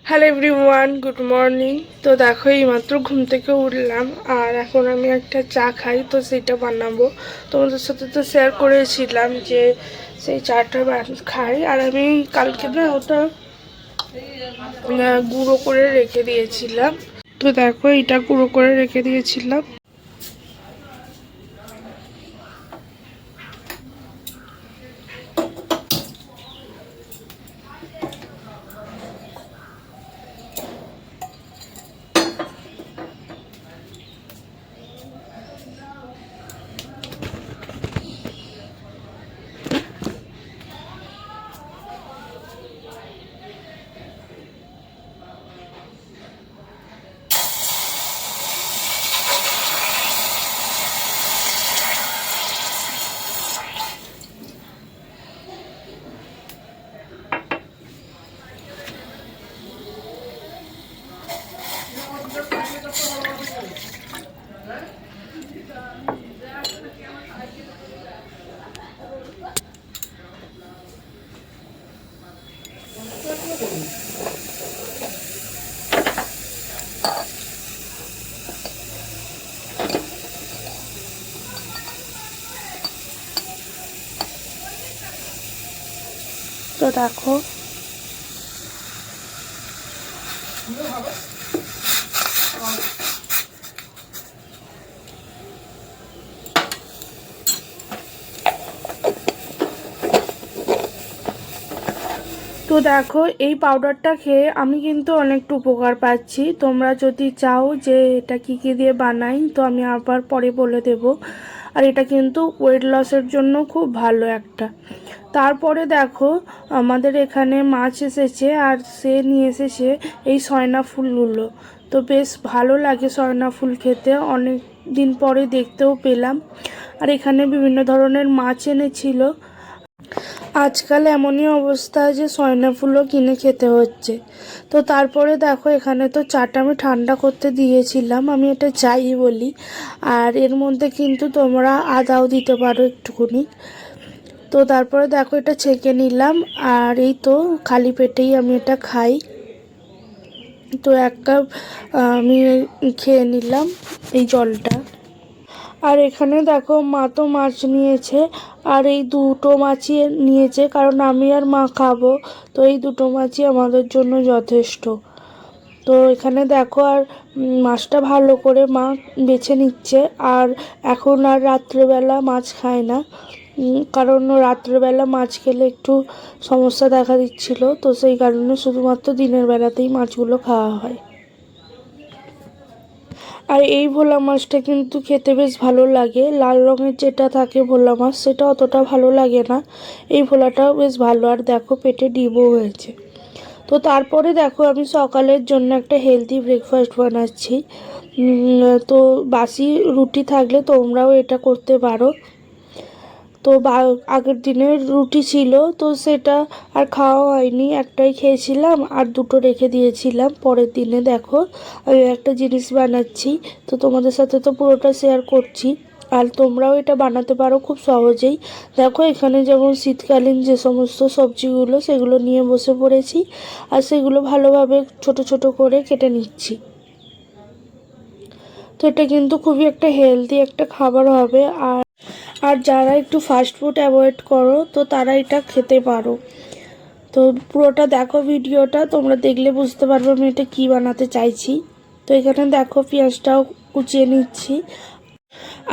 Hello everyone, good morning. তো দেখো এইমাত্র ঘুম থেকে উঠলাম আর এখন আমি একটা চা খাই, তো সেটা বানাবো। তোমাদের সাথে তো শেয়ার করেছিলাম যে সেই চাটা খাই। আর আমি কালকে না ওটা গুঁড়ো করে রেখে দিয়েছিলাম। তো দেখো এটা গুঁড়ো করে রেখে দিয়েছিলাম। তো দেখো এই পাউডারটা খেয়ে আমি কিন্তু অনেকটা উপকার পাচ্ছি। তোমরা যদি চাও যে এটা কী কী দিয়ে বানাই, তো আমি আবার পরে বলে দেব। আর এটা কিন্তু ওয়েট লসের জন্য খুব ভালো একটা। তারপরে দেখো আমাদের এখানে মাছ এসেছে আর সে নিয়ে এসেছে এই সয়না ফুলগুলো। তো বেশ ভালো লাগে সয়না ফুল খেতে, অনেক দিন পরে দেখতেও পেলাম। আর এখানে বিভিন্ন ধরনের মাছ এনেছিল। আজকাল এমনই অবস্থা যে সয়না ফুলও কিনে খেতে হচ্ছে। তো তারপরে দেখো এখানে তো চাটা আমি ঠান্ডা করতে দিয়েছিলাম, আমি এটা চাই বলি। আর এর মধ্যে কিন্তু তোমরা আদাও দিতে পারো একটুখানি। তো তারপরে দেখো এটা ছেঁকে নিলাম আর এই তো খালি পেটেই আমি এটা খাই। তো এক কাপ আমি খেয়ে নিলাম এই জলটা। আর এখানে দেখো মা তো মাছ নিয়েছে, আর এই দুটো মাছই নিয়েছে কারণ আমি আর মা খাবো। তো এই দুটো মাছই আমাদের জন্য যথেষ্ট। তো এখানে দেখো আর মাছটা ভালো করে মা বেছে নিচ্ছে। আর এখন আর রাত্রেবেলা মাছ খায় না, কারণ রাত্রেবেলা মাছ খেলে একটু সমস্যা দেখা দিচ্ছিল। তো সেই কারণে শুধুমাত্র দিনের বেলাতেই মাছগুলো খাওয়া হয়। আর এই ভোলা মাছটা কিন্তু খেতে বেশ ভালো লাগে। লাল রঙের যেটা থাকে ভোলা মাছ সেটা অতটা ভালো লাগে না, এই ভোলাটাও বেশ ভালো। আর দেখো পেটে ডিমও হয়েছে। তো তারপরে দেখো আমি সকালের জন্য একটা হেলদি ব্রেকফাস্ট বানাচ্ছি। তো বাসি রুটি থাকলে তোমরাও এটা করতে পারো। তো আগের দিনের রুটি ছিল, তো সেটা আর খাওয়া হয়নি, একটাই খেয়েছিলাম আর দুটো রেখে দিয়েছিলাম পরের দিনে। দেখো আমি একটা জিনিস বানাচ্ছি, তো তোমাদের সাথে তো পুরোটা শেয়ার করছি। আর তোমরাও এটা বানাতে পারো খুব সহজেই। দেখো এখানে যেমন শীতকালীন যে সমস্ত সবজিগুলো সেগুলো নিয়ে বসে পড়েছি আর সেগুলো ভালোভাবে ছোট ছোট করে কেটে নিচ্ছি। তো এটা কিন্তু খুবই একটা হেলদি একটা খাবার হবে। আর যারা একটু ফাস্ট ফুড অ্যাভয়েড করো তো তারা এটা খেতে পারো। তো পুরোটা দেখো ভিডিওটা, তোমরা দেখলে বুঝতে পারবে আমি এটা কী বানাতে চাইছি। তো এখানে দেখো পেঁয়াজটাও কুচিয়ে নিচ্ছি।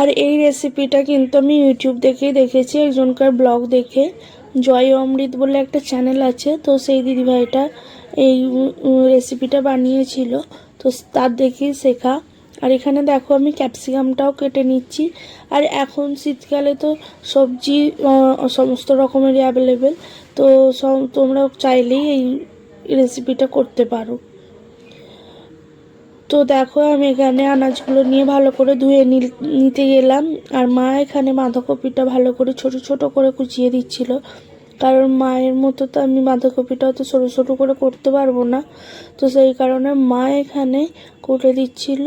আর এই রেসিপিটা কিন্তু আমি ইউটিউব দেখেই দেখেছি, একজনকার ব্লগ দেখে। জয় অমৃত বলে একটা চ্যানেল আছে, তো সেই দিদিভাইটা এই রেসিপিটা বানিয়েছিল, তো তার দেখেই শেখা। আর এখানে দেখো আমি ক্যাপসিকামটাও কেটে নিচ্ছি। আর এখন শীতকালে তো সবজি সমস্ত রকমেরই অ্যাভেলেবেল, তো তোমরা চাইলেই এই রেসিপিটা করতে পারো। তো দেখো আমি এখানে আনাজগুলো নিয়ে ভালো করে ধুয়ে নিতে গেলাম। আর মা এখানে বাঁধাকপিটা ভালো করে ছোট ছোট করে কুচিয়ে দিচ্ছিল, কারণ মায়ের মতো তো আমি বাঁধাকপিটা অত ছোটো ছোটো করে করতে পারবো না। তো সেই কারণে মা এখানে কুটে দিচ্ছিল।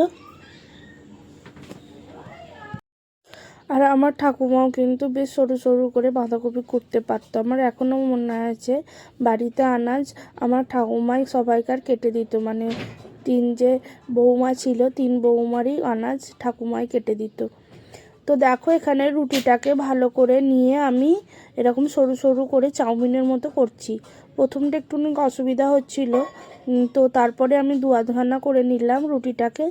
আর আমার ঠাকুমাও কিন্তু বেশ সরু সরু করে বাঁধাকপি করতে পারতো। আমার এখনও মনে আছে বাড়িতে আনাজ আমার ঠাকুমাই সবাইকার কেটে দিত, মানে যে বৌমা ছিল 3 বৌমারই আনাজ ঠাকুমাই কেটে দিত। তো দেখো এখানে রুটিটাকে ভালো করে নিয়ে আমি এরকম সরু সরু করে চাউমিনের মতো করছি। প্রথমটা একটু অসুবিধা হচ্ছিল, তো তারপরে আমি দু আধখানা করে নিলাম রুটিটাকে,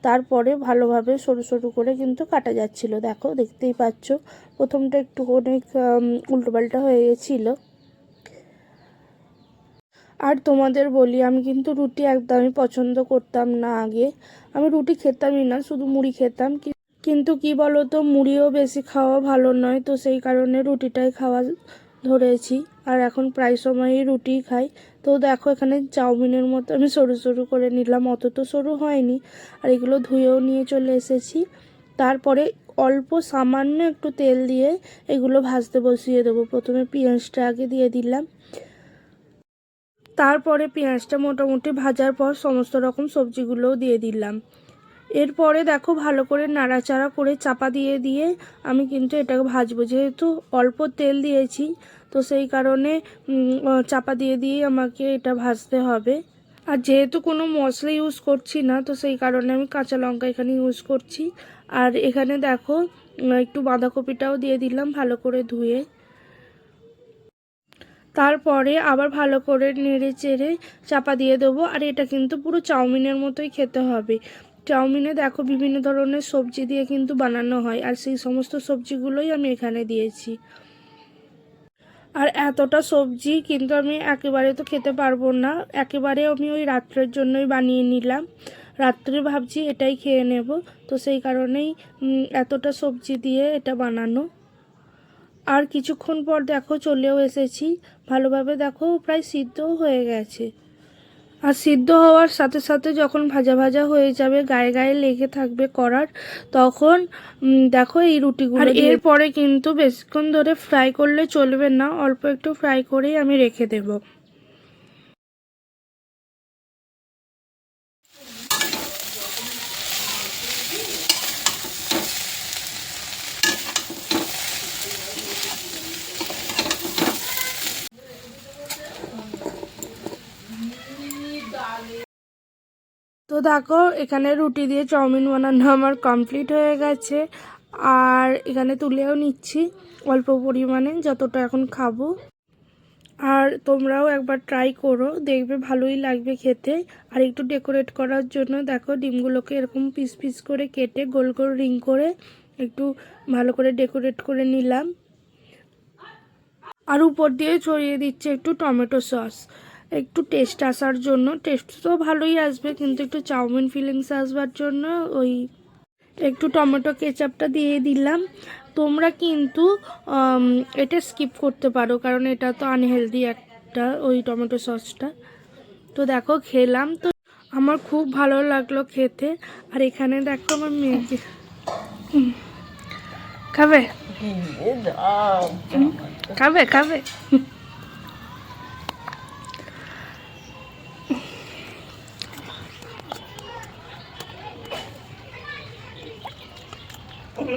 তারপরে ভালোভাবে সরু সরু করে কিন্তু কাটা যাচ্ছিল। দেখো দেখতেই পাচ্ছ প্রথমটা একটু অনেক উল্টোপাল্টা হয়ে গেছিলো। আর তোমাদের বলি, আমি কিন্তু রুটি একদমই পছন্দ করতাম না আগে। আমি রুটি খেতামই না, শুধু মুড়ি খেতাম। কিন্তু কি বলো তো, মুড়িও বেশি খাওয়া ভালো নয়, তো সেই কারণে রুটিটাই খাওয়া ধরেছি। আর এখন প্রায় সময়ই রুটিই খাই। তো দেখো এখানে চাউমিনের মতো আমি সরু সরু করে নিলাম, অত তো সরু হয়নি। আর এগুলো ধুয়েও নিয়ে চলে এসেছি। তারপরে অল্প সামান্য একটু তেল দিয়ে এগুলো ভাজতে বসিয়ে দেবো। প্রথমে পেঁয়াজটা আগে দিয়ে দিলাম, তারপরে পেঁয়াজটা মোটামুটি ভাজার পর সমস্ত রকম সবজিগুলোও দিয়ে দিলাম। এরপরে দেখো ভালো করে নাড়াচাড়া করে চাপা দিয়ে দিয়ে আমি কিন্তু এটাকে ভাজবো। যেহেতু অল্প তেল দিয়েছি, তো সেই কারণে চাপা দিয়ে দিয়ে আমাকে এটা ভাজতে হবে। আর যেহেতু কোনো মশলা ইউজ করছি না, তো সেই কারণে আমি কাঁচা লঙ্কা এখানে ইউজ করছি। আর এখানে দেখো একটু বাঁধাকপিটাও দিয়ে দিলাম ভালো করে ধুয়ে। তারপরে আবার ভালো করে নেড়ে চেড়ে চাপা দিয়ে দেবো। আর এটা কিন্তু পুরো চাউমিনের মতোই খেতে হবে। চাউমিনে দেখো বিভিন্ন ধরনের সবজি দিয়ে কিন্তু বানানো হয়, আর সেই সমস্ত সবজিগুলোই আমি এখানে দিয়েছি। আর এতটা সবজি কিন্তু আমি একেবারে তো খেতে পারবো না, একেবারে আমি ওই রাত্রের জন্যই বানিয়ে নিলাম। রাত্রে ভাবছি এটাই খেয়ে নেব, তো সেই কারণেই এতটা সবজি দিয়ে এটা বানানো। আর কিছুক্ষণ পর দেখো চলেও এসেছি, ভালোভাবে দেখো প্রায় সিদ্ধও হয়ে গেছে। আর সিদ্ধ হওয়ার সাথে সাথে যখন ভাজা ভাজা হয়ে যাবে, গায়ে গায়ে লেগে থাকবে কড়ার, তখন দেখো এই রুটিগুলো। আর এরপরে কিন্তু বেশিক্ষণ ধরে ফ্রাই করলে চলবে না, অল্প একটু ফ্রাই করেই আমি রেখে দেবো। তো দেখো এখানে রুটি দিয়ে চাউমিন বানানো আমার কমপ্লিট হয়ে গেছে। আর এখানে তুলেও নিচ্ছি অল্প পরিমাণে, যতটা এখন খাবো। আর তোমরাও একবার ট্রাই করো, দেখবে ভালোই লাগবে খেতে। আর একটু ডেকোরেট করার জন্য দেখো ডিমগুলোকে এরকম পিস পিস করে কেটে গোল গোল রিং করে একটু ভালো করে ডেকোরেট করে নিলাম। আর উপর দিয়ে ছড়িয়ে দিচ্ছে একটু টমেটো সস, একটু টেস্ট আসার জন্য। টেস্ট তো ভালোই আসবে, কিন্তু একটু চাউমিন ফিলিংস আসবার জন্য ওই একটু টমেটো কেচাপটা দিয়ে দিলাম। তোমরা কিন্তু এটা স্কিপ করতে পারো, কারণ এটা তো আনহেলদি একটা ওই টমেটো সসটা। তো দেখো খেলাম, তো আমার খুব ভালো লাগলো খেতে। আর এখানে দেখো আমার মেয়েকে খাবে খাবে খাবে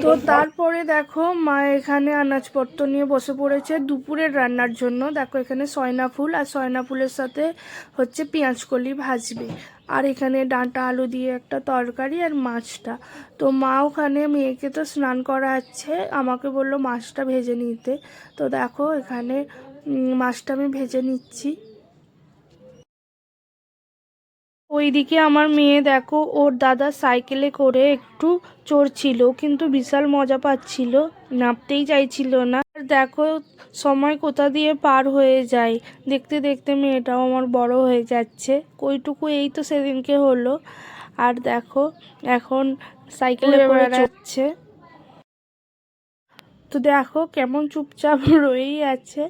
তো তারপরে দেখো মা এখানে আনাজপত্র নিয়ে বসে পড়েছে দুপুরের রান্নার জন্য। দেখো এখানে সয়না ফুল, আর সয়না ফুলের সাথে হচ্ছে পেঁয়াজকলি ভাজবে। আর এখানে ডাঁটা আলু দিয়ে একটা তরকারি আর মাছটা। তো মা ওখানে মেয়েকে তো স্নান করাচ্ছে, আমাকে বললো মাছটা ভেজে নিতে। তো দেখো এখানে মাছটা আমি ভেজে নিচ্ছি। ওইদিকে আমার মেয়ে দেখো ওর দাদা সাইকেলে করে একটু চড়ছিল, কিন্তু বিশাল মজা পাচ্ছিল, নামতেই চাইছিল না। আর দেখো সময় কোথা দিয়ে পার হয়ে যায়, দেখতে দেখতে মেয়েটাও আমার বড় হয়ে যাচ্ছে। কইটুকু এই তো সেদিনকে হলো, আর দেখো এখন সাইকেলে করে যাচ্ছে। তো দেখো কেমন চুপচাপ রয়েই আছে।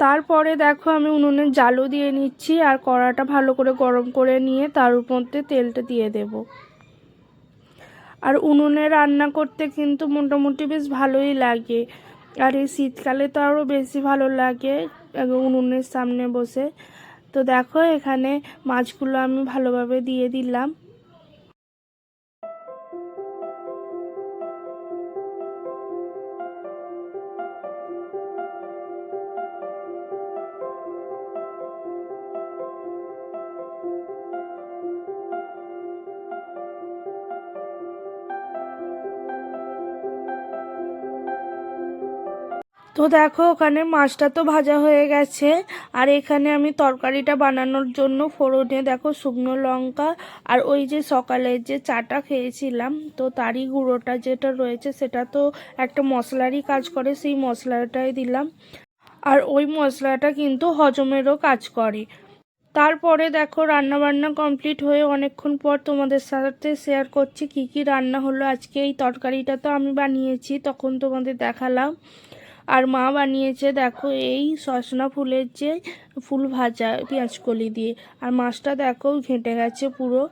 তারপরে দেখো আমি উনুনের জালও দিয়ে নিচ্ছি, আর কড়াটা ভালো করে গরম করে নিয়ে তার মধ্যে তেলটা দিয়ে দেব। আর উনুনে রান্না করতে কিন্তু মোটামুটি বেশ ভালোই লাগে, আর এই শীতকালে তো আরও বেশি ভালো লাগে। উনুনের সামনে বসে। তো দেখো এখানে মাছগুলো আমি ভালোভাবে দিয়ে দিলাম। তো দেখো ওখানে মাছটা তো ভাজা হয়ে গেছে, আর এখানে আমি তরকারিটা বানানোর জন্য ফোড়নে দেখো শুকনো লঙ্কা আর ওই যে সকালের যে চাটা খেয়েছিলাম তো তারই গুঁড়োটা যেটা রয়েছে সেটা তো একটা মশলারই কাজ করে, সেই মশলাটাই দিলাম। আর ওই মশলাটা কিন্তু হজমেরও কাজ করে। তারপরে দেখো রান্না বান্না কমপ্লিট হয়ে অনেকক্ষণ পর তোমাদের সাথে শেয়ার করছি কি কি রান্না হলো আজকে। এই তরকারিটা তো আমি বানিয়েছি, তখন তোমাদের দেখালাম। আর মা বানিয়েছে দেখো এই সজনা ফুলের যে ফুল ভাজা পেঁয়াজকলি দিয়ে, আর মাছটা দেখো ঘেঁটে গেছে পুরো।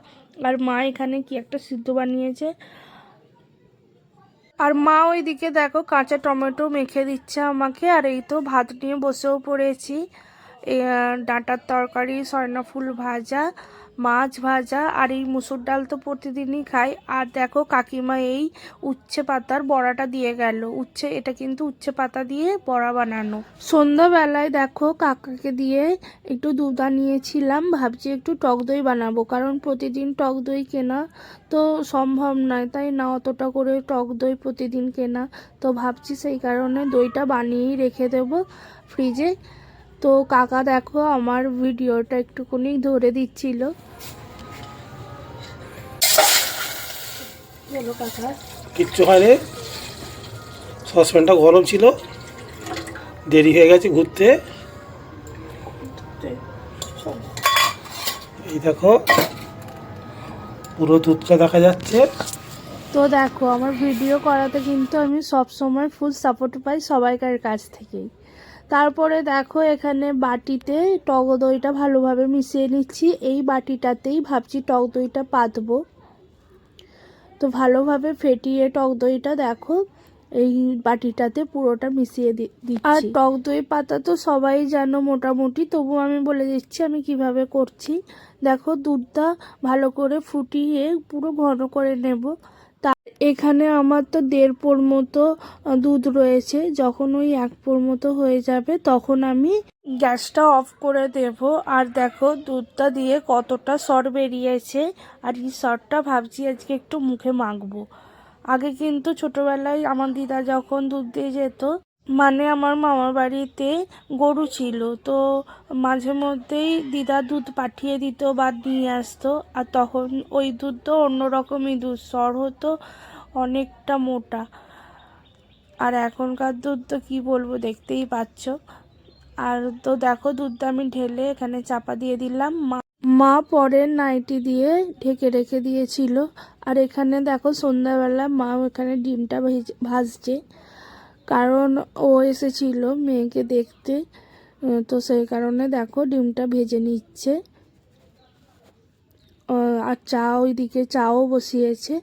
আর মা এখানে কি একটা সিদ্ধ বানিয়েছে, আর মা ওইদিকে দেখো কাঁচা টমেটো মেখে দিচ্ছে আমাকে। আর এই তো ভাত নিয়ে বসেও পড়েছি। ডাঁটার তরকারি, সজনা ফুল ভাজা, মাছ ভাজা, আর এই মুসুর ডাল তো প্রতিদিনই খাই। আর দেখো কাকিমা এই উচ্ছে পাতার বড়াটা দিয়ে গেল। এটা কিন্তু উচ্ছে পাতা দিয়ে বড়া বানানো। সন্ধ্যাবেলায় দেখো কাকাকে দিয়ে একটু দুধ নিয়েছিলাম, ভাবছি একটু টক দই বানাবো, কারণ প্রতিদিন টক দই কেনা তো সম্ভব নয়, তাই না অতটা করে টক দই প্রতিদিন কেনা। তো ভাবছি সেই কারণে দইটা বানিয়েই রেখে দেবো ফ্রিজে। তো কাকা দেখো আমার ভিডিওটা একটুখানি ধরে দিচ্ছিল। বলো কাকা। কিচ্ছু হয়নি, সসপ্যানটা গরম ছিল, দেরি হয়ে গেছে ঘুরতে। এই দেখো পুরো দুধটা দেখা যাচ্ছে। তো দেখো আমার ভিডিও করাতে কিন্তু আমি সব সময় ফুল সাপোর্ট পাই সবাইকার কাছ থেকেই। তারপরে দেখো এখানে বাটিতে টক দইটা ভালোভাবে মিশিয়ে নিচ্ছি। এই বাটিটাতেই ভাবছি টক দইটা পাতবো। তো ভালোভাবে ফেটিয়ে টক দইটা দেখো এই বাটিটাতে পুরোটা মিশিয়ে দিচ্ছি। আর টক দই পাতা তো সবাই জানো মোটামুটি, তবু আমি বলে দিচ্ছি আমি কিভাবে করছি। দেখো দুধটা ভালো করে ফুটিয়ে পুরো ঘন করে নেব। এখানে আমার তো 1.5 পোর মতো দুধ রয়েছে। যখন ওই 1 পোর মতো হয়ে যাবে তখন আমি গ্যাসটা অফ করে দেব। আর দেখো দুধটা দিয়ে কতটা সর বেরিয়েছে, আর এই সরটা ভাবছি আজকে একটু মুখে মাখবো। আগে কিন্তু ছোটবেলায় আমার দিদা যখন দুধ দিয়ে যেত, মানে আমার মামার বাড়িতে গরু ছিল, তো মাঝে মধ্যেই দিদা দুধ পাঠিয়ে দিত বা নিয়ে আসতো। আর তখন ওই দুধ তো অন্যরকমই দুধ, সর হতো অনেকটা মোটা। আর এখনকার দুধ তো কী বলবো, দেখতেই পাচ্ছ। আর তো দেখো দুধটা আমি ঢেলে এখানে চাপা দিয়ে দিলাম। মা পরের নাইটি দিয়ে ঢেকে রেখে দিয়েছিল। আর এখানে দেখো সন্ধ্যাবেলা মা এখানে ডিমটা ভাজছে, কারণ ও এসেছিল মেয়েকে দেখতে, তো সেই কারণে দেখো ডিমটা ভেজে নিচ্ছে। আর ওইদিকে চাও বসিয়েছে।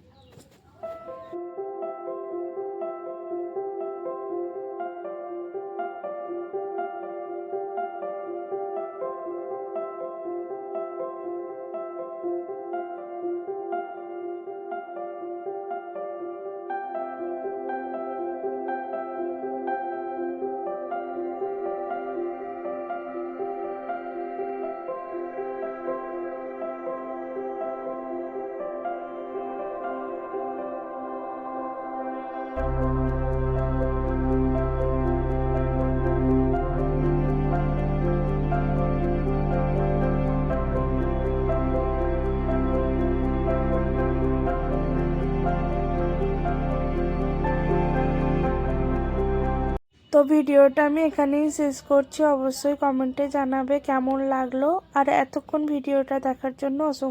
তো ভিডিওটা আমি এখানেই শেষ করছি। অবশ্যই কমেন্টে জানাবে কেমন লাগলো। আর এতক্ষণ ভিডিওটা দেখার জন্য অসংখ্য